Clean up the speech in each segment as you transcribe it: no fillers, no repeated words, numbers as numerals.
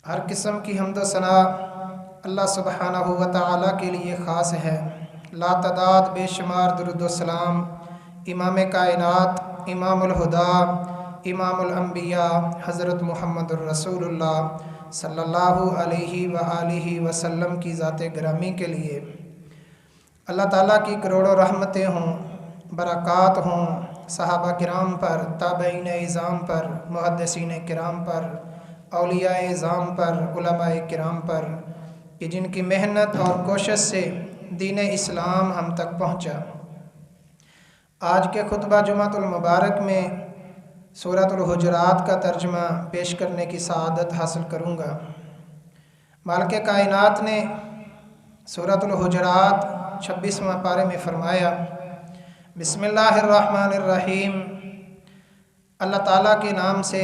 ہر قسم کی حمد و ثنا اللہ سبحانہ و تعالیٰ کے لیے خاص ہے۔ لا تعداد بے شمار درود و سلام امام کائنات، امام الہدا، امام الانبیاء حضرت محمد الرسول اللہ صلی اللہ علیہ وآلہ وسلم کی ذات گرامی کے لیے اللہ تعالیٰ کی کروڑوں رحمتیں ہوں، برکات ہوں صحابہ کرام پر، تابعین اعظام پر، محدثین کرام پر، اولیاء اعظام پر، علماء کرام پر کہ جن کی محنت اور کوشش سے دین اسلام ہم تک پہنچا۔ آج کے خطبہ جمعۃ المبارک میں سورۃ الحجرات کا ترجمہ پیش کرنے کی سعادت حاصل کروں گا۔ مالک کائنات نے سورۃ الحجرات 26واں پارے میں فرمایا، بسم اللہ الرحمن الرحیم، اللہ تعالیٰ کے نام سے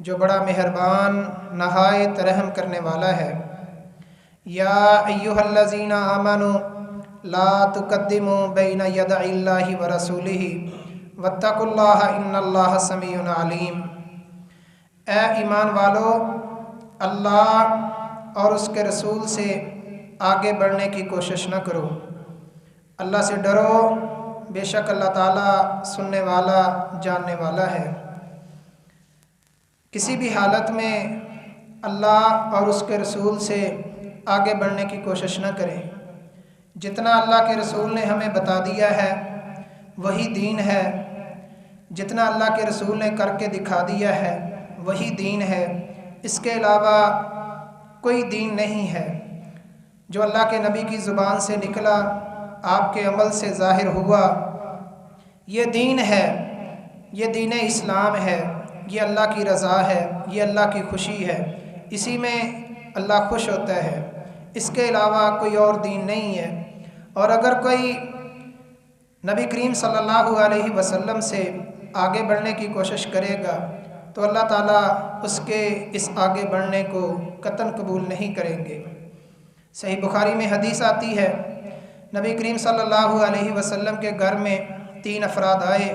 جو بڑا مہربان نہایت رحم کرنے والا ہے۔ یا ایھا الذین آمنوا لا تقدموا بین یدی اللہ ورسولہ واتقوا اللہ ان اللہ سمیع علیم۔ اے ایمان والو، اللہ اور اس کے رسول سے آگے بڑھنے کی کوشش نہ کرو، اللہ سے ڈرو، بے شک اللہ تعالیٰ سننے والا جاننے والا ہے۔ کسی بھی حالت میں اللہ اور اس کے رسول سے آگے بڑھنے کی کوشش نہ کریں۔ جتنا اللہ کے رسول نے ہمیں بتا دیا ہے وہی دین ہے، جتنا اللہ کے رسول نے کر کے دکھا دیا ہے وہی دین ہے، اس کے علاوہ کوئی دین نہیں ہے۔ جو اللہ کے نبی کی زبان سے نکلا، آپ کے عمل سے ظاہر ہوا، یہ دین ہے، یہ دین اسلام ہے، یہ اللہ کی رضا ہے، یہ اللہ کی خوشی ہے، اسی میں اللہ خوش ہوتا ہے، اس کے علاوہ کوئی اور دین نہیں ہے۔ اور اگر کوئی نبی کریم صلی اللہ علیہ وسلم سے آگے بڑھنے کی کوشش کرے گا تو اللہ تعالیٰ اس کے اس آگے بڑھنے کو قطعاً قبول نہیں کریں گے۔ صحیح بخاری میں حدیث آتی ہے، نبی کریم صلی اللہ علیہ وسلم کے گھر میں 3 افراد آئے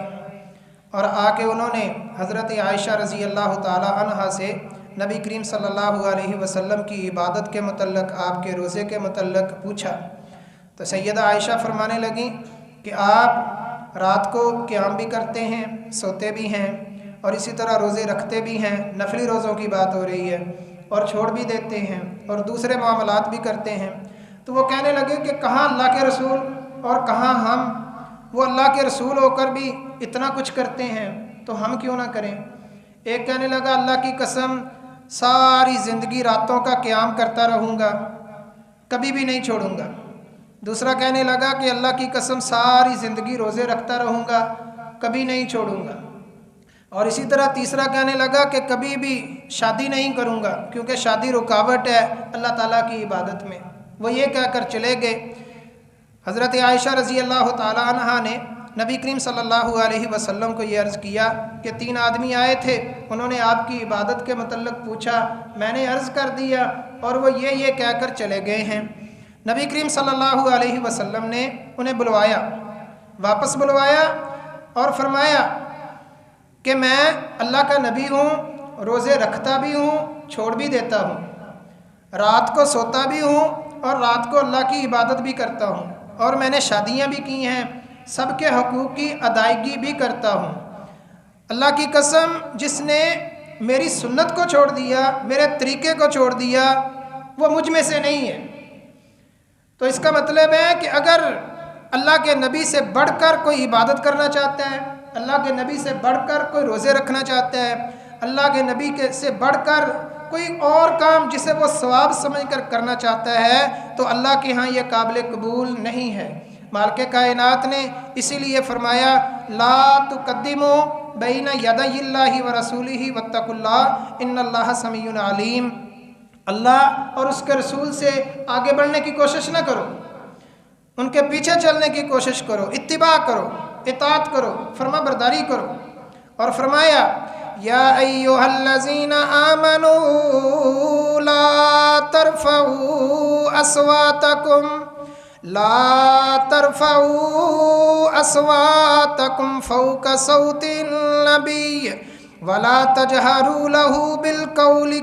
اور آ کے انہوں نے حضرت عائشہ رضی اللہ تعالی عنہا سے نبی کریم صلی اللہ علیہ وسلم کی عبادت کے متعلق، آپ کے روزے کے متعلق پوچھا۔ تو سیدہ عائشہ فرمانے لگیں کہ آپ رات کو قیام بھی کرتے ہیں، سوتے بھی ہیں، اور اسی طرح روزے رکھتے بھی ہیں، نفلی روزوں کی بات ہو رہی ہے، اور چھوڑ بھی دیتے ہیں، اور دوسرے معاملات بھی کرتے ہیں۔ تو وہ کہنے لگے کہ کہاں اللہ کے رسول اور کہاں ہم؟ وہ اللہ کے رسول ہو کر بھی اتنا کچھ کرتے ہیں تو ہم کیوں نہ کریں؟ ایک کہنے لگا، اللہ کی قسم ساری زندگی راتوں کا قیام کرتا رہوں گا، کبھی بھی نہیں چھوڑوں گا۔ دوسرا کہنے لگا کہ اللہ کی قسم ساری زندگی روزے رکھتا رہوں گا، کبھی نہیں چھوڑوں گا۔ اور اسی طرح تیسرا کہنے لگا کہ کبھی بھی شادی نہیں کروں گا کیونکہ شادی رکاوٹ ہے اللہ تعالیٰ کی عبادت میں۔ وہ یہ کہہ کر چلے گئے۔ حضرت عائشہ رضی اللہ تعالی عنہا نے نبی کریم صلی اللہ علیہ وسلم کو یہ عرض کیا کہ 3 آدمی آئے تھے، انہوں نے آپ کی عبادت کے متعلق پوچھا، میں نے عرض کر دیا اور وہ یہ کہہ کر چلے گئے ہیں۔ نبی کریم صلی اللہ علیہ وسلم نے انہیں بلوایا، واپس بلوایا اور فرمایا کہ میں اللہ کا نبی ہوں، روزے رکھتا بھی ہوں، چھوڑ بھی دیتا ہوں، رات کو سوتا بھی ہوں اور رات کو اللہ کی عبادت بھی کرتا ہوں، اور میں نے شادیاں بھی کی ہیں، سب کے حقوق کی ادائیگی بھی کرتا ہوں۔ اللہ کی قسم جس نے میری سنت کو چھوڑ دیا، میرے طریقے کو چھوڑ دیا، وہ مجھ میں سے نہیں ہے۔ تو اس کا مطلب ہے کہ اگر اللہ کے نبی سے بڑھ کر کوئی عبادت کرنا چاہتا ہے، اللہ کے نبی سے بڑھ کر کوئی روزے رکھنا چاہتا ہے، اللہ کے نبی سے بڑھ کر کوئی اور کام جسے وہ ثواب سمجھ کر کرنا چاہتا ہے تو اللہ کے ہاں یہ قابل قبول نہیں ہے۔ مالک کائنات نے اسی لیے فرمایا، لا تقدموا بین یدی اللہ ورسولہ واتقوا اللہ ان اللہ سمیع علیم۔ اللہ اور اس کے رسول سے آگے بڑھنے کی کوشش نہ کرو، ان کے پیچھے چلنے کی کوشش کرو، اتباع کرو، اطاعت کرو، فرما برداری کرو۔ اور فرمایا، یا ایھا الذین آمنوا لا ترفعوا اصواتکم فوق صوت النبی ولا تجہروا له بالقول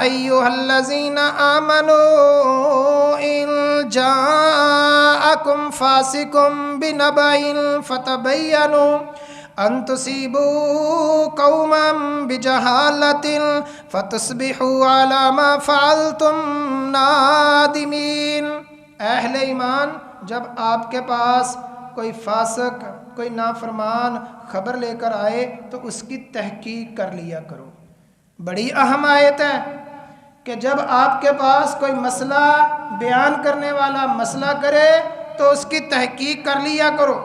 ایھا الذین آمنوا ان جاءکم فاسق بنبأ فتبینوا ان تصیبوا قوما بجہالۃ فتصبحوا علی ما فعلتم نادمین۔ اہل ایمان، جب آپ کے پاس کوئی فاسق، کوئی نافرمان خبر لے کر آئے تو اس کی تحقیق کر لیا کرو۔ بڑی اہم آیت ہے کہ جب آپ کے پاس کوئی مسئلہ بیان کرنے والا مسئلہ کرے تو اس کی تحقیق کر لیا کرو،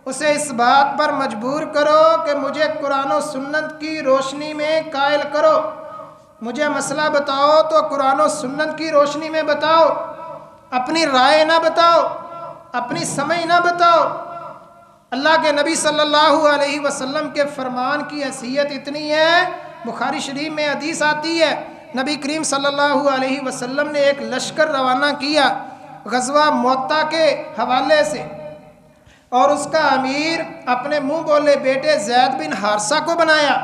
اسے اس بات پر مجبور کرو کہ مجھے قرآن و سنت کی روشنی میں قائل کرو، مجھے مسئلہ بتاؤ تو قرآن و سنت کی روشنی میں بتاؤ، اپنی رائے نہ بتاؤ، اپنی سمجھ نہ بتاؤ۔ اللہ کے نبی صلی اللہ علیہ وسلم کے فرمان کی حیثیت اتنی ہے، بخاری شریف میں حدیث آتی ہے، نبی کریم صلی اللہ علیہ وسلم نے ایک لشکر روانہ کیا غزوہ مؤتہ کے حوالے سے، اور اس کا امیر اپنے منہ بولے بیٹے زید بن حارثہ کو بنایا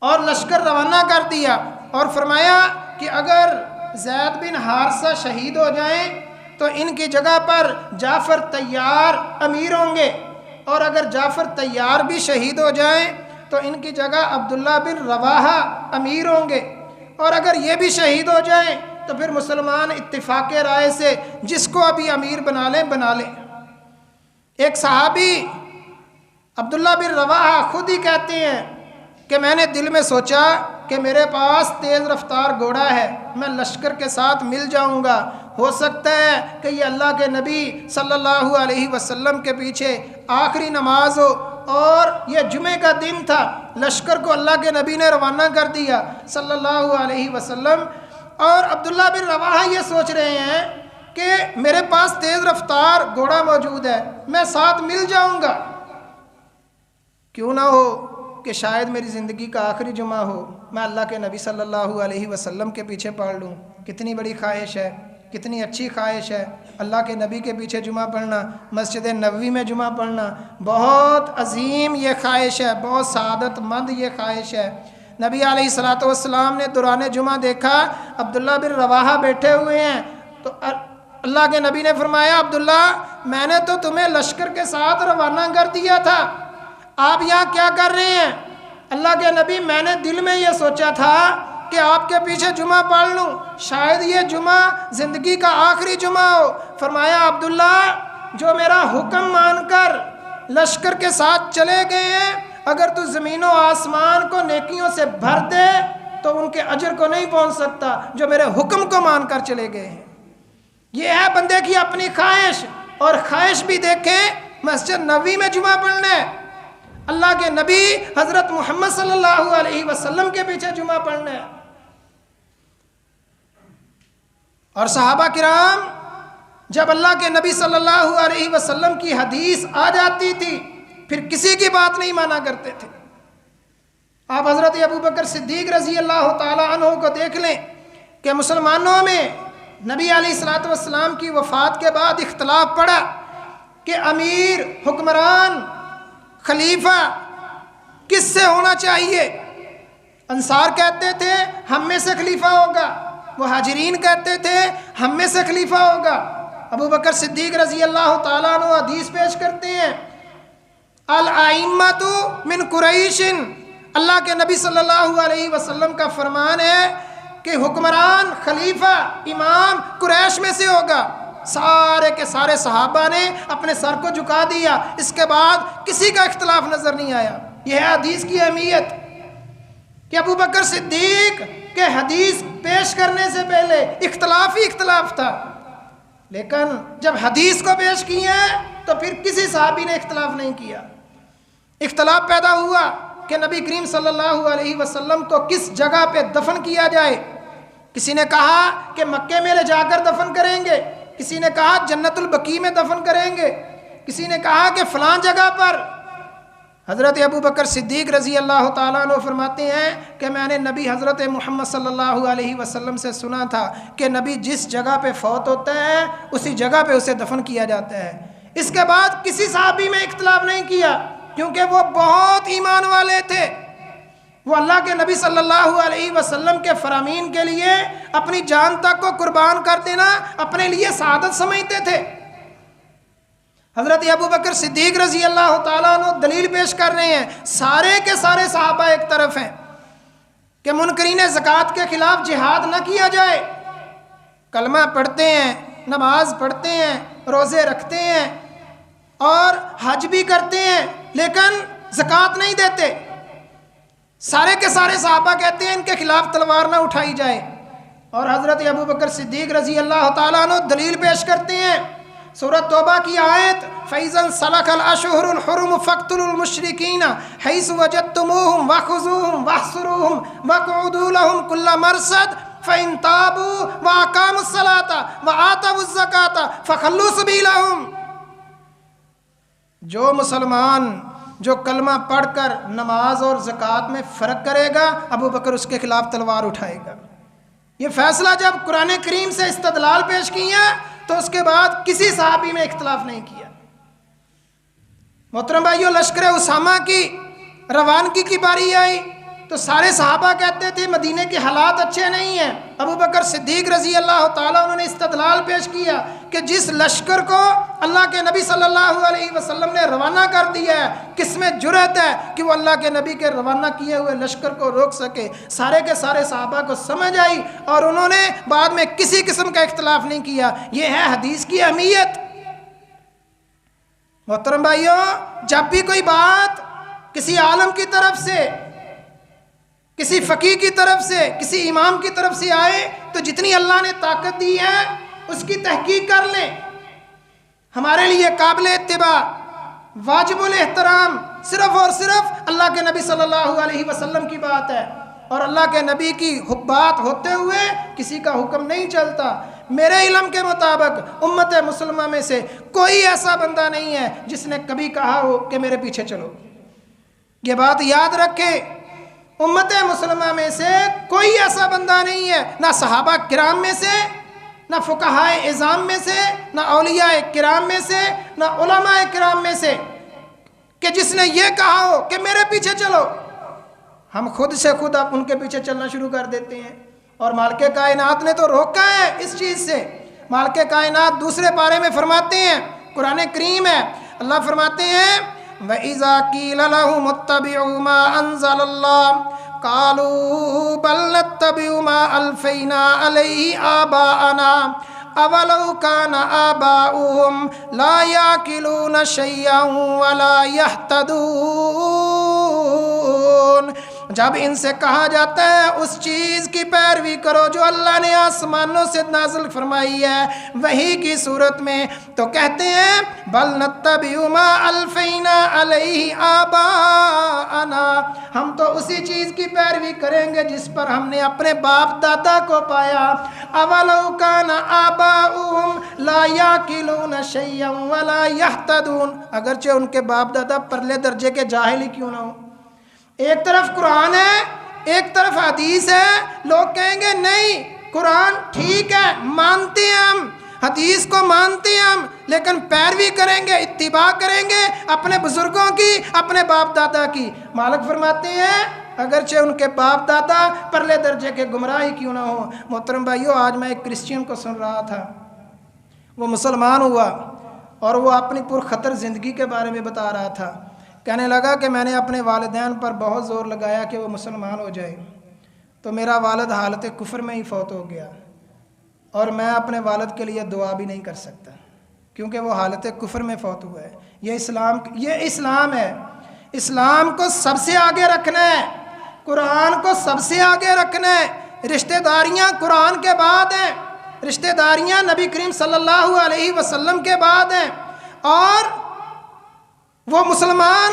اور لشکر روانہ کر دیا، اور فرمایا کہ اگر زید بن حارثہ شہید ہو جائیں تو ان کی جگہ پر جعفر طیار امیر ہوں گے، اور اگر جعفر طیار بھی شہید ہو جائیں تو ان کی جگہ عبداللہ بن رواحہ امیر ہوں گے، اور اگر یہ بھی شہید ہو جائیں تو پھر مسلمان اتفاق رائے سے جس کو ابھی امیر بنا لیں۔ ایک صحابی عبداللہ بن رواحہ خود ہی کہتے ہیں کہ میں نے دل میں سوچا کہ میرے پاس تیز رفتار گھوڑا ہے، میں لشکر کے ساتھ مل جاؤں گا، ہو سکتا ہے کہ یہ اللہ کے نبی صلی اللہ علیہ وسلم کے پیچھے آخری نماز ہو، اور یہ جمعہ کا دن تھا، لشکر کو اللہ کے نبی نے روانہ کر دیا صلی اللہ علیہ وسلم، اور عبداللہ بن رواحہ یہ سوچ رہے ہیں کہ میرے پاس تیز رفتار گھوڑا موجود ہے، میں ساتھ مل جاؤں گا، کیوں نہ ہو کہ شاید میری زندگی کا آخری جمعہ ہو، میں اللہ کے نبی صلی اللہ علیہ وسلم کے پیچھے پڑھ لوں۔ کتنی بڑی خواہش ہے، کتنی اچھی خواہش ہے، اللہ کے نبی کے پیچھے جمعہ پڑھنا، مسجد نبوی میں جمعہ پڑھنا، بہت عظیم یہ خواہش ہے، بہت سعادت مند یہ خواہش ہے۔ نبی علیہ الصلوۃ والسلام نے دوران جمعہ دیکھا عبداللہ بن رواحہ بیٹھے ہوئے ہیں، تو اللہ کے نبی نے فرمایا عبداللہ میں نے تو تمہیں لشکر کے ساتھ روانہ کر دیا تھا، آپ یہاں کیا کر رہے ہیں؟ اللہ کے نبی میں نے دل میں یہ سوچا تھا کہ آپ کے پیچھے جمعہ پڑھ لوں، شاید یہ جمعہ زندگی کا آخری جمعہ ہو۔ فرمایا عبداللہ جو میرا حکم مان کر لشکر کے ساتھ چلے گئے ہیں، اگر تو زمین و آسمان کو نیکیوں سے بھر دے تو ان کے اجر کو نہیں پہنچ سکتا جو میرے حکم کو مان کر چلے گئے ہیں۔ یہ ہے بندے کی اپنی خواہش، اور خواہش بھی دیکھیں مسجد نبوی میں جمعہ پڑھنا ہے، اللہ کے نبی حضرت محمد صلی اللہ علیہ وسلم کے پیچھے جمعہ پڑھنا ہے۔ اور صحابہ کرام جب اللہ کے نبی صلی اللہ علیہ وسلم کی حدیث آ جاتی تھی پھر کسی کی بات نہیں مانا کرتے تھے۔ آپ حضرت ابوبکر صدیق رضی اللہ تعالی عنہ کو دیکھ لیں کہ مسلمانوں میں نبی علیہ الصلوۃ والسلام کی وفات کے بعد اختلاف پڑا کہ امیر، حکمران، خلیفہ کس سے ہونا چاہیے۔ انصار کہتے تھے ہم میں سے خلیفہ ہوگا، مہاجرین کہتے تھے ہم میں سے خلیفہ ہوگا۔ ابوبکر صدیق رضی اللہ تعالیٰ عنہ حدیث پیش کرتے ہیں الائمۃ من قریش، اللہ کے نبی صلی اللہ علیہ وسلم کا فرمان ہے کہ حکمران، خلیفہ، امام قریش میں سے ہوگا۔ سارے کے سارے صحابہ نے اپنے سر کو جھکا دیا، اس کے بعد کسی کا اختلاف نظر نہیں آیا۔ یہ ہے حدیث کی اہمیت کہ ابوبکر صدیق کے حدیث پیش کرنے سے پہلے اختلاف ہی اختلاف تھا، لیکن جب حدیث کو پیش کیا تو پھر کسی صحابی نے اختلاف نہیں کیا۔ اختلاف پیدا ہوا کہ نبی کریم صلی اللہ علیہ وسلم کو کس جگہ پہ دفن کیا جائے۔ کسی نے کہا کہ مکے میں لے جا کر دفن کریں گے، کسی نے کہا جنت البقیع میں دفن کریں گے، کسی نے کہا کہ فلاں جگہ پر۔ حضرت ابوبکر صدیق رضی اللہ تعالیٰ عنہ فرماتے ہیں کہ میں نے نبی حضرت محمد صلی اللہ علیہ وسلم سے سنا تھا کہ نبی جس جگہ پہ فوت ہوتا ہے اسی جگہ پہ اسے دفن کیا جاتا ہے۔ اس کے بعد کسی صحابی میں اختلاف نہیں کیا، کیونکہ وہ بہت ایمان والے تھے، وہ اللہ کے نبی صلی اللہ علیہ وسلم کے فرامین کے لیے اپنی جان تک کو قربان کر دینا اپنے لیے سعادت سمجھتے تھے۔ حضرت ابو بکر صدیق رضی اللہ تعالیٰ عنہ دلیل پیش کر رہے ہیں، سارے کے سارے صحابہ ایک طرف ہیں کہ منکرین زکوٰۃ کے خلاف جہاد نہ کیا جائے، کلمہ پڑھتے ہیں، نماز پڑھتے ہیں، روزے رکھتے ہیں اور حج بھی کرتے ہیں، لیکن زکوٰۃ نہیں دیتے۔ سارے کے سارے صحابہ کہتے ہیں ان کے خلاف تلوار نہ اٹھائی جائے، اور حضرت ابو بکر صدیق رضی اللہ تعالیٰ عنہ دلیل پیش کرتے ہیں سورۃ توبہ کی آیت فَإِذَا انْسَلَخَ الْأَشْهُرُ الْحُرُمُ فَاقْتُلُوا الْمُشْرِكِينَ حَيْثُ وَجَدتُّمُوهُمْ وَخُذُوهُمْ وَاحْصُرُوهُمْ وَاقْعُدُوا لَهُمْ كُلَّ مَرْصَدٍ فَإِنْ تَابُوا وَأَقَامُوا الصَّلَاةَ وَآتَوُا الزَّكَاةَ فَخَلُّوا سَبِيلَهُمْ۔ جو مسلمان جو کلمہ پڑھ کر نماز اور زکوٰۃ میں فرق کرے گا، ابو بکر اس کے خلاف تلوار اٹھائے گا۔ یہ فیصلہ جب قرآن کریم سے استدلال پیش کیا تو اس کے بعد کسی صحابی میں اختلاف نہیں کیا۔ محترم بھائیو، لشکر اسامہ کی روانگی کی باری آئی تو سارے صحابہ کہتے تھے مدینے کے حالات اچھے نہیں ہیں۔ ابو بکر صدیق رضی اللہ تعالیٰ انہوں نے استدلال پیش کیا کہ جس لشکر کو اللہ کے نبی صلی اللہ علیہ وسلم نے روانہ کر دیا ہے، کس میں جرأت ہے کہ وہ اللہ کے نبی کے روانہ کیے ہوئے لشکر کو روک سکے؟ سارے کے سارے صحابہ کو سمجھ آئی اور انہوں نے بعد میں کسی قسم کا اختلاف نہیں کیا۔ یہ ہے حدیث کی اہمیت۔ محترم بھائیوں، جب بھی کوئی بات کسی عالم کی طرف سے، کسی فقیہ کی طرف سے، کسی امام کی طرف سے آئے تو جتنی اللہ نے طاقت دی ہے اس کی تحقیق کر لیں۔ ہمارے لیے قابل اتباع، واجب الاحترام صرف اور صرف اللہ کے نبی صلی اللہ علیہ وسلم کی بات ہے، اور اللہ کے نبی کی بات ہوتے ہوئے کسی کا حکم نہیں چلتا۔ میرے علم کے مطابق امت مسلمہ میں سے کوئی ایسا بندہ نہیں ہے جس نے کبھی کہا ہو کہ میرے پیچھے چلو۔ یہ بات یاد رکھے، امت مسلمہ میں سے کوئی ایسا بندہ نہیں ہے، نہ صحابہ کرام میں سے، نہ فقہائے اعظام میں سے، نہ اولیاء کرام میں سے، نہ علماء کرام میں سے کہ جس نے یہ کہا ہو کہ میرے پیچھے چلو۔ ہم خود سے خود اب ان کے پیچھے چلنا شروع کر دیتے ہیں، اور مالک کائنات نے تو روکا ہے اس چیز سے۔ مالک کائنات دوسرے پارے میں فرماتے ہیں، قرآن کریم ہے، اللہ فرماتے ہیں وَإِذَا قِيلَ لَهُمُ اتَّبِعُوا مَا أَنزَلَ اللَّهُ قَالُوا بَلْ نَتَّبِعُ مَا أَلْفَيْنَا عَلَيْهِ آبَاءَنَا أَوَلَوْ كَانَ آبَاؤُهُمْ لَا يَعْقِلُونَ شَيْئًا وَلَا يَهْتَدُونَ۔ جب ان سے کہا جاتا ہے اس چیز کی پیروی کرو جو اللہ نے آسمانوں سے نازل فرمائی ہے وحی کی صورت میں، تو کہتے ہیں بل نتبع ما الفینا علیہ آباءنا، ہم تو اسی چیز کی پیروی کریں گے جس پر ہم نے اپنے باپ دادا کو پایا۔ اولو کان آباؤہم لا یعقلون شیئا ولا یہتدون، اگرچہ ان کے باپ دادا پرلے درجے کے جاہل ہی کیوں نہ ہوں۔ ایک طرف قرآن ہے، ایک طرف حدیث ہے، لوگ کہیں گے نہیں قرآن ٹھیک ہے، مانتے ہیں ہم، حدیث کو مانتے ہیں ہم، لیکن پیروی کریں گے، اتباع کریں گے اپنے بزرگوں کی، اپنے باپ دادا کی۔ مالک فرماتے ہیں اگرچہ ان کے باپ دادا پرلے درجے کے گمراہی کیوں نہ ہوں۔ محترم بھائیو، آج میں ایک کرسچین کو سن رہا تھا، وہ مسلمان ہوا اور وہ اپنی پرخطر زندگی کے بارے میں بتا رہا تھا۔ کہنے لگا کہ میں نے اپنے والدین پر بہت زور لگایا کہ وہ مسلمان ہو جائے، تو میرا والد حالت کفر میں ہی فوت ہو گیا، اور میں اپنے والد کے لیے دعا بھی نہیں کر سکتا کیونکہ وہ حالت کفر میں فوت ہوا ہے۔ یہ اسلام ہے۔ اسلام کو سب سے آگے رکھنا ہے، قرآن کو سب سے آگے رکھنا ہے۔ رشتہ داریاں قرآن کے بعد ہیں، رشتہ داریاں نبی کریم صلی اللہ علیہ وسلم کے بعد ہیں، اور وہ مسلمان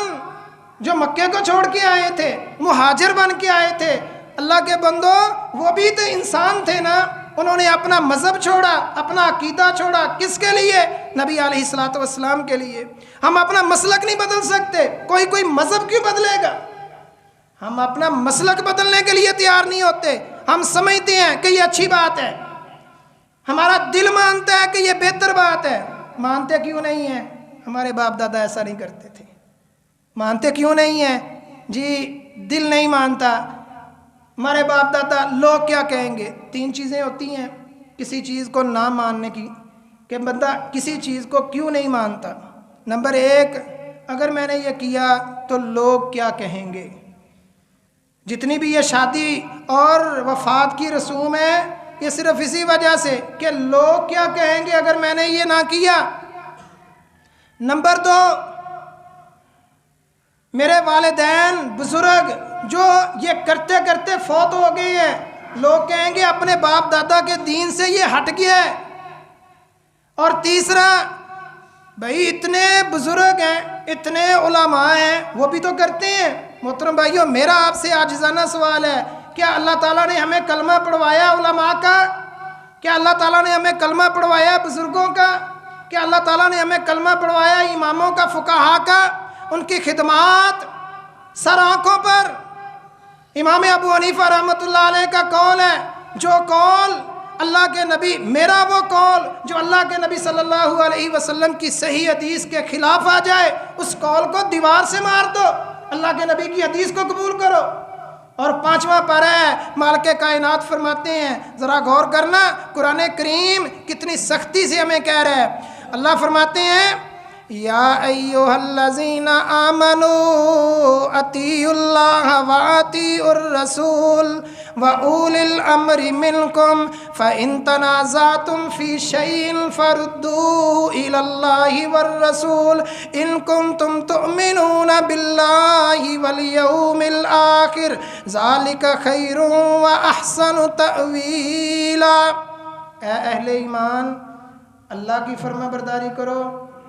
جو مکے کو چھوڑ کے آئے تھے، مہاجر بن کے آئے تھے، اللہ کے بندو وہ بھی تو انسان تھے نا، انہوں نے اپنا مذہب چھوڑا، اپنا عقیدہ چھوڑا، کس کے لیے؟ نبی علیہ الصلوۃ والسلام کے لیے۔ ہم اپنا مسلک نہیں بدل سکتے، کوئی مذہب کیوں بدلے گا؟ ہم اپنا مسلک بدلنے کے لیے تیار نہیں ہوتے۔ ہم سمجھتے ہیں کہ یہ اچھی بات ہے، ہمارا دل مانتا ہے کہ یہ بہتر بات ہے۔ مانتے کیوں نہیں ہیں؟ ہمارے باپ دادا ایسا نہیں کرتے تھے۔ مانتے کیوں نہیں ہیں؟ جی دل نہیں مانتا، ہمارے باپ دادا، لوگ کیا کہیں گے۔ تین چیزیں ہوتی ہیں کسی چیز کو نہ ماننے کی، کہ بندہ کسی چیز کو کیوں نہیں مانتا۔ نمبر ایک، اگر میں نے یہ کیا تو لوگ کیا کہیں گے۔ جتنی بھی یہ شادی اور وفات کی رسوم ہے، یہ صرف اسی وجہ سے کہ لوگ کیا کہیں گے اگر میں نے یہ نہ کیا۔ نمبر دو، میرے والدین بزرگ جو یہ کرتے کرتے فوت ہو گئے ہیں، لوگ کہیں گے اپنے باپ دادا کے دین سے یہ ہٹ گیا ہے۔ اور تیسرا، بھائی اتنے بزرگ ہیں، اتنے علماء ہیں، وہ بھی تو کرتے ہیں۔ محترم بھائیوں، میرا آپ سے عاجزانہ سوال ہے، کیا اللہ تعالیٰ نے ہمیں کلمہ پڑھوایا علماء کا؟ کیا اللہ تعالیٰ نے ہمیں کلمہ پڑھوایا بزرگوں کا؟ کیا اللہ تعالیٰ نے ہمیں کلمہ پڑھوایا اماموں کا، فقہاء کا؟ ان کی خدمات سر آنکھوں پر۔ امام ابو حنیفہ رحمۃ اللہ علیہ کا قول ہے، جو قول اللہ کے نبی، میرا وہ قول جو اللہ کے نبی صلی اللہ علیہ وسلم کی صحیح حدیث کے خلاف آ جائے، اس قول کو دیوار سے مار دو، اللہ کے نبی کی حدیث کو قبول کرو۔ اور پانچواں پارہ ہے، مالک کائنات فرماتے ہیں، ذرا غور کرنا، قرآن کریم کتنی سختی سے ہمیں کہہ رہا ہے۔ اللہ فرماتے ہیں، یا ایھا الذین آمنوا اطیعوا اللہ واطیعوا الرسول واولی الامر منکم فإن تنازعتم فی شیء فردوہ الی اللہ والرسول ان کنتم تؤمنون باللہ والیوم الآخر ذالک خیر واحسن تأویلا۔ اے اہل ایمان، اللہ کی فرما برداری کرو،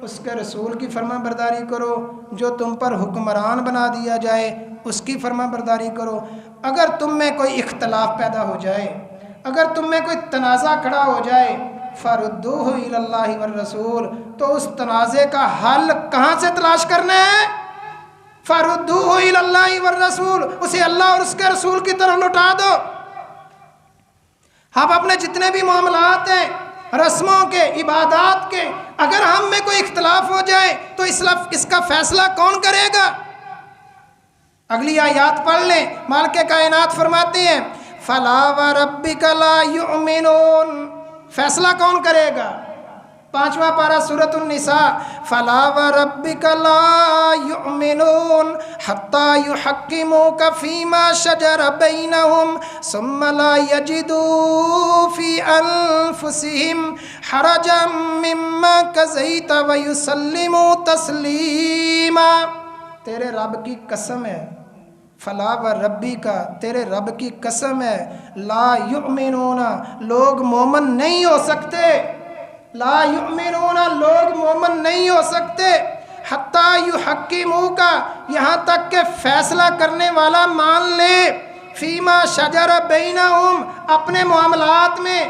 اس کے رسول کی فرما برداری کرو، جو تم پر حکمران بنا دیا جائے اس کی فرما برداری کرو۔ اگر تم میں کوئی اختلاف پیدا ہو جائے، اگر تم میں کوئی تنازع کھڑا ہو جائے، فردوہ الی اللہ والرسول، تو اس تنازع کا حل کہاں سے تلاش کرنا ہے؟ فردوہ الی اللہ والرسول، اسے اللہ اور اس کے رسول کی طرف لوٹا دو۔ آپ اپنے جتنے بھی معاملات ہیں، رسموں کے، عبادات کے، اگر ہم میں کوئی اختلاف ہو جائے تو اس کا فیصلہ کون کرے گا؟ اگلی آیات پڑھ لیں، مالک کائنات فرماتے ہیں، فَلَا وَرَبِّكَ لَا يُؤْمِنُونَ، فیصلہ کون کرے گا؟ پانچواں پارہ سورۃ النساء، فَلَا وَرَبِّكَ لَا يُؤْمِنُونَ حَتَّى يُحَكِّمُوكَ فِي مَا شَجَرَ بَيْنَهُمْ ثُمَّ لَا يَجِدُوا فِي أَنفُسِهِمْ حَرَجًا مِّمَّا قَضَيْتَ وَيُسَلِّمُوا تَسْلِيمًا۔ تیرے رب کی قسم ہے، فلا و ربی کا، تیرے رب کی قسم ہے، لا یؤمنون، لوگ مومن نہیں ہو سکتے، لا یؤمنون، لوگ مومن نہیں ہو سکتے، حتیٰ یحکموک، یہاں تک کہ فیصلہ کرنے والا مان لے، فیما شجر بینہم، اپنے معاملات میں،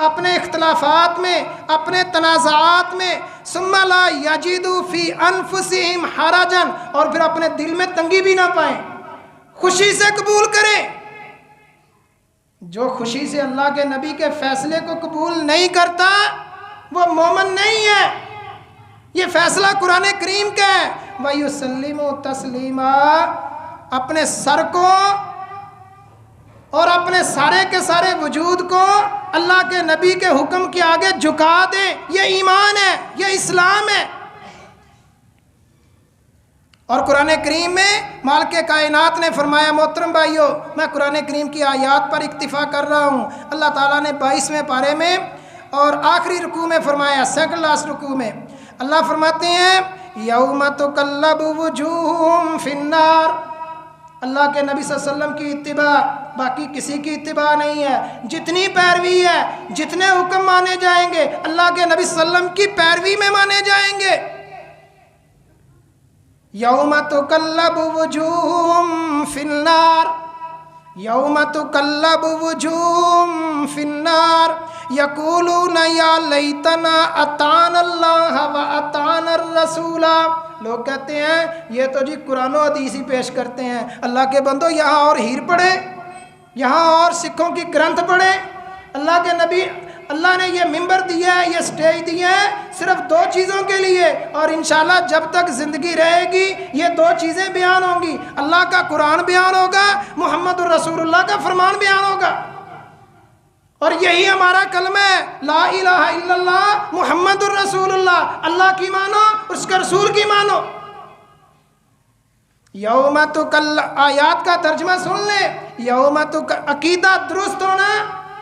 اپنے اختلافات میں، اپنے تنازعات میں، ثم لا یجدوا فی انفسہم حرجا، اور پھر اپنے دل میں تنگی بھی نہ پائیں، خوشی سے قبول کریں۔ جو خوشی سے اللہ کے نبی کے فیصلے کو قبول نہیں کرتا وہ مومن نہیں ہے۔ یہ فیصلہ قرآن کریم کا ہے، وَيُسَلِّمُوا تَسْلِيمًا، اپنے سر کو اور اپنے سارے کے سارے وجود کو اللہ کے نبی کے حکم کے آگے جھکا دیں۔ یہ ایمان ہے، یہ اسلام ہے۔ اور قرآن کریم میں مالک کائنات نے فرمایا، محترم بھائیو، میں قرآن کریم کی آیات پر اکتفا کر رہا ہوں، اللہ تعالیٰ نے 22ویں پارے میں اور آخری رکوع میں فرمایا، سیکنڈ لاسٹ رکوع میں اللہ فرماتے ہیں، یوم تقلب وجوہہم فی النار۔ اللہ کے نبی صلی اللہ علیہ وسلم کی اتباع، باقی کسی کی اتباع نہیں ہے۔ جتنی پیروی ہے، جتنے حکم مانے جائیں گے، اللہ کے نبی صلی اللہ علیہ وسلم کی پیروی میں مانے جائیں گے۔ یوم تقلب وجوہہم فی النار، یوم تقلب وجوہہم فی النار یقولون یا لیتنا اطعنا اللہ و اطعنا الرسول۔ لوگ کہتے ہیں یہ تو جی قرآن و حدیث ہی پیش کرتے ہیں، اللہ کے بندو یہاں اور ہیر پڑھے، یہاں اور سکھوں کی گرنتھ پڑھے، اللہ کے نبی اللہ نے یہ ممبر دیا ہے، یہ سٹیج دیا ہے صرف دو چیزوں کے لیے، اور انشاءاللہ جب تک زندگی رہے گی یہ دو چیزیں بیان ہوں گی، اللہ کا قرآن بیان ہوگا، محمد الرسول اللہ کا فرمان بیان ہوگا، اور یہی ہمارا کلمہ ہے، لا الہ الا اللہ محمد الرسول اللہ، اللہ کی مانو، اس کے رسول کی مانو۔ یوم تکل آیات کا ترجمہ سن لیں، یوم عقیدہ درست ہونا،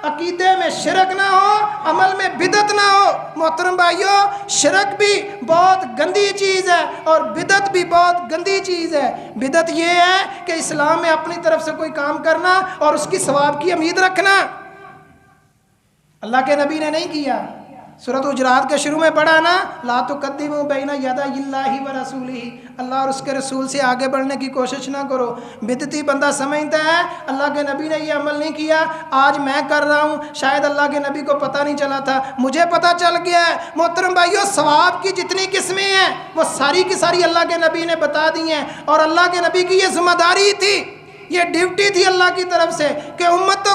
عقیدے میں شرک نہ ہو، عمل میں بدعت نہ ہو۔ محترم بھائیو، شرک بھی بہت گندی چیز ہے اور بدعت بھی بہت گندی چیز ہے۔ بدعت یہ ہے کہ اسلام میں اپنی طرف سے کوئی کام کرنا اور اس کی ثواب کی امید رکھنا۔ اللہ کے نبی نے نہیں کیا۔ سورۃ حجرات کے شروع میں پڑھا نا، لا تقدموا بین یدی اللہ ورسولہ، اللہ اور اس کے رسول سے آگے بڑھنے کی کوشش نہ کرو۔ بدعتی بندہ سمجھتا ہے اللہ کے نبی نے یہ عمل نہیں کیا، آج میں کر رہا ہوں، شاید اللہ کے نبی کو پتہ نہیں چلا تھا، مجھے پتہ چل گیا ہے۔ محترم بھائیو، ثواب کی جتنی قسمیں ہیں وہ ساری کی ساری اللہ کے نبی نے بتا دی ہیں، اور اللہ کے نبی کی یہ ذمہ داری تھی، یہ ڈیوٹی تھی اللہ کی طرف سے کہ امت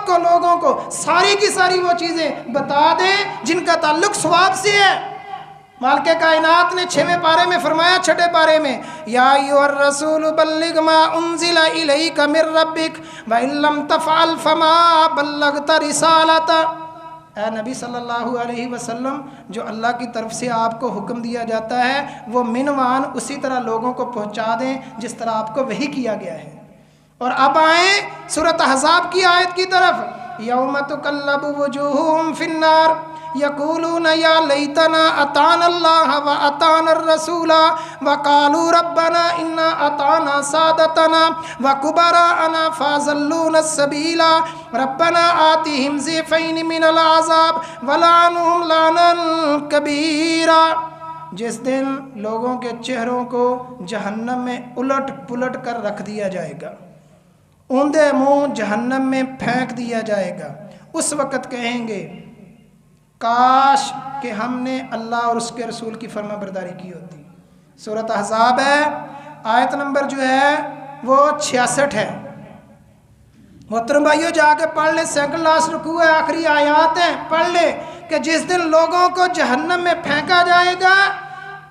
کو لوگوں کو ساری کی ساری وہ چیزیں بتا دیں جن کا تعلق ثواب سے ہے۔ مالک کائنات نے 6ویں پارے میں فرمایا، 6 پارے میں، یا ایھا الرسول بلغ ما انزل الیک من ربک وان لم تفعل فما بلغت رسالتہ۔ اے نبی صلی اللہ علیہ وسلم، جو اللہ کی طرف سے آپ کو حکم دیا جاتا ہے وہ منوان اسی طرح لوگوں کو پہنچا دیں جس طرح آپ کو وحی کیا گیا ہے۔ اور اب آئیں سورۃ احزاب کی آیت کی طرف، یوم تقلب وجوہہم فی النار یقولون یا لیتنا اطعنا اللہ واطعنا الرسول وقالوا ربنا انا اطعنا سادتنا وکبراءنا فاضلونا السبیل ربنا آتهم ضعفین من العذاب ولعنهم لعنا کبیرا۔ جس دن لوگوں کے چہروں کو جہنم میں الٹ پلٹ کر رکھ دیا جائے گا، اوندے منہ جہنم میں پھینک دیا جائے گا، اس وقت کہیں گے کاش کہ ہم نے اللہ اور اس کے رسول کی فرما برداری کی ہوتی۔ سورۃ احزاب ہے، آیت نمبر جو ہے وہ 66 ہے۔ محترم بھائیو، جا کے پڑھ لیں، سیکنڈ لاسٹ رکوع ہے، آخری آیات ہیں، پڑھ لیں کہ جس دن لوگوں کو جہنم میں پھینکا جائے گا،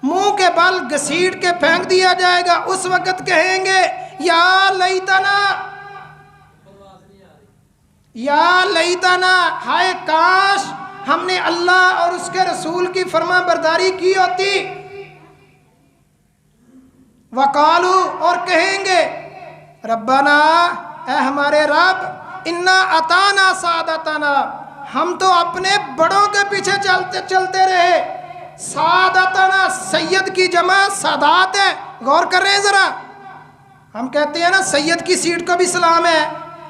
منہ کے بل گھسیٹ کے پھینک دیا جائے گا، اس وقت کہیں گے یا لیتنا، یا لیتنا، ہائے کاش ہم نے اللہ اور اس کے رسول کی فرما برداری کی ہوتی۔ وقالو، اور کہیں گے ربنا، اے ہمارے رب، انا اطعنا سادتنا، ہم تو اپنے بڑوں کے پیچھے چلتے رہے۔ سادتنا، سید کی جمع سادات ہے، غور کر رہے ہیں ذرا، ہم کہتے ہیں نا سید کی سیٹ کو بھی سلام ہے۔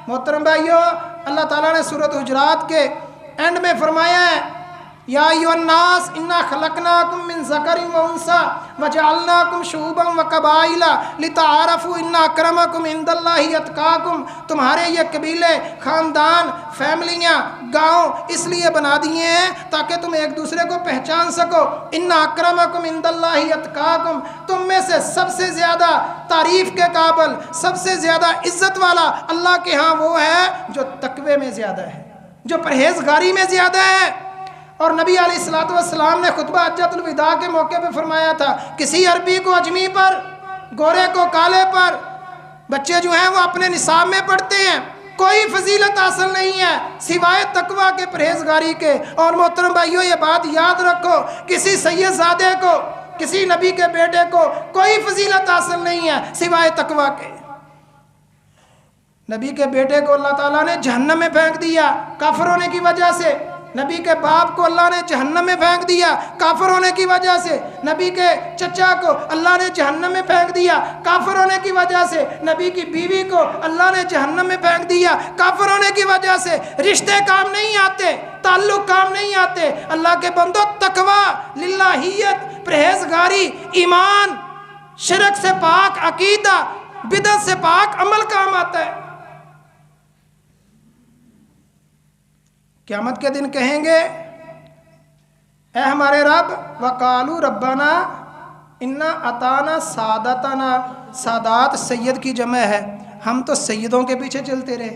محترم بھائیو، اللہ تعالیٰ نے سورۃ حجرات کے اینڈ میں فرمایا ہے، یا ایھا الناس انا خلقناکم من ذکر و انثی وجعلناکم شعوبا وقبائل لتعارفوا ان اکرمکم عند اللہ اتقاکم، تمہارے یہ قبیلے، خاندان، فیملیاں، گاؤں اس لیے بنا دیے ہیں تاکہ تم ایک دوسرے کو پہچان سکو۔ ان اکرمکم عند اللہ اتقاکم، تم میں سے سب سے زیادہ تعریف کے قابل، سب سے زیادہ عزت والا اللہ کے ہاں وہ ہے جو تقوی میں زیادہ ہے، جو پرہیزگاری میں زیادہ ہے۔ اور نبی علیہ الصلوۃ والسلام نے خطبہ حجۃ الوداع کے موقع پہ فرمایا تھا، کسی عربی کو اجمی پر، گورے کو کالے پر، بچے جو ہیں وہ اپنے نصاب میں پڑھتے ہیں، کوئی فضیلت حاصل نہیں ہے سوائے تقویٰ کے، پرہیزگاری کے۔ اور محترم بھائیو، یہ بات یاد رکھو، کسی سید زادے کو، کسی نبی کے بیٹے کو کوئی فضیلت حاصل نہیں ہے سوائے تقویٰ کے۔ نبی کے بیٹے کو اللہ تعالیٰ نے جہنم میں پھینک دیا کافر ہونے کی وجہ سے، نبی کے باپ کو اللہ نے جہنم میں پھینک دیا کافر ہونے کی وجہ سے، نبی کے چچا کو اللہ نے جہنم میں پھینک دیا کافر ہونے کی وجہ سے، نبی کی بیوی کو اللہ نے جہنم میں پھینک دیا کافر ہونے کی وجہ سے۔ رشتے کام نہیں آتے، تعلق کام نہیں آتے، اللہ کے بندو تقویٰ، للہیت، پرہیزگاری، ایمان، شرک سے پاک عقیدہ، بدعت سے پاک عمل کام آتا ہے۔ قیامت کے دن کہیں گے اے ہمارے رب، وقالو ربنا انا اطعنا سادتنا، سادات سید کی جمع ہے، ہم تو سیدوں کے پیچھے چلتے رہے،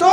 2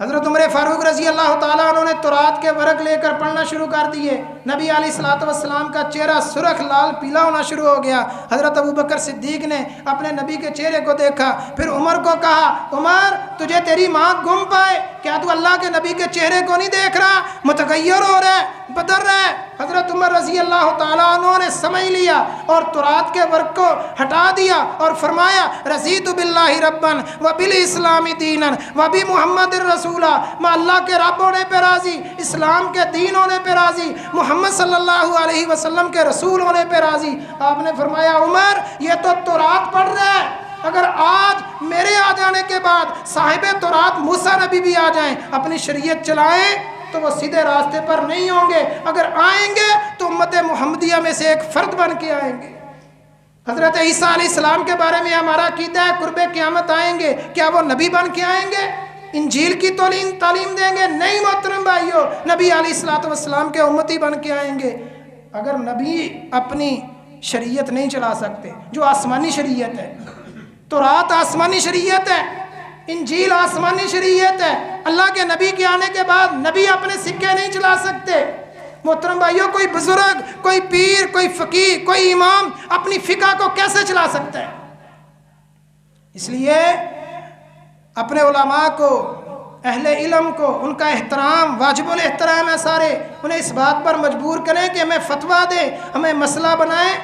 حضرت عمر فاروق رضی اللہ تعالیٰ عنہ نے تورات کے ورق لے کر پڑھنا شروع کر دیے، نبی علیہ الصلوۃ والسلام کا چہرہ سرخ لال پیلا ہونا شروع ہو گیا۔ حضرت ابوبکر صدیق نے اپنے نبی کے چہرے کو دیکھا، پھر عمر کو کہا عمر تجھے تیری ماں گم پائے، کیا تو اللہ کے نبی کے چہرے کو نہیں دیکھ رہا، متغیر ہو رہا ہے، بدل رہا ہے۔ حضرت عمر رضی اللہ تعالیٰ عنہ نے سمجھ لیا اور تورات کے ورق کو ہٹا دیا اور فرمایا رضیت باللہ ربا وبالاسلام دینا وبمحمد رسولا، میں اللہ کے رب ہونے پہ راضی، اسلام کے دین ہونے پہ راضی، محمد صلی اللہ علیہ وسلم کے رسول ہونے پہ راضی۔ آپ نے فرمایا عمر یہ تو تورات پڑھ رہا ہے، اگر آج میرے آ جانے کے بعد صاحب تورات موسیٰ نبی بھی آ جائیں، اپنی شریعت چلائیں تو وہ سیدھے راستے پر نہیں ہوں گے، اگر آئیں گے تو امت محمدیہ میں سے ایک فرد بن کے آئیں گے۔ حضرت عیسیٰ علیہ السلام کے بارے میں ہمارا عقیدہ ہے قرب قیامت آئیں گے، کیا وہ نبی بن کے آئیں گے، انجیل کی تعلیم دیں گے؟ نہیں محترم بھائیو، نبی علیہ الصلوۃ والسلام کے امتی بن کے آئیں گے۔ اگر نبی اپنی شریعت نہیں چلا سکتے جو آسمانی شریعت ہے، تورات آسمانی شریعت ہے، انجیل آسمانی شریعت ہے، اللہ کے نبی کے آنے کے بعد نبی اپنے سکے نہیں چلا سکتے۔ محترم بھائیوں، کوئی بزرگ، کوئی پیر، کوئی فقیہ، کوئی امام اپنی فقہ کو کیسے چلا سکتا ہے؟ اس لیے اپنے علماء کو، اہل علم کو، ان کا احترام واجب الاحترام ہے سارے، انہیں اس بات پر مجبور کریں کہ ہمیں فتویٰ دیں، ہمیں مسئلہ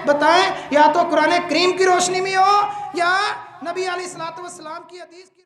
بتائیں، یا تو قرآن کریم کی روشنی میں ہو یا نبی علیہ الصلوۃ والسلام کی حدیث کی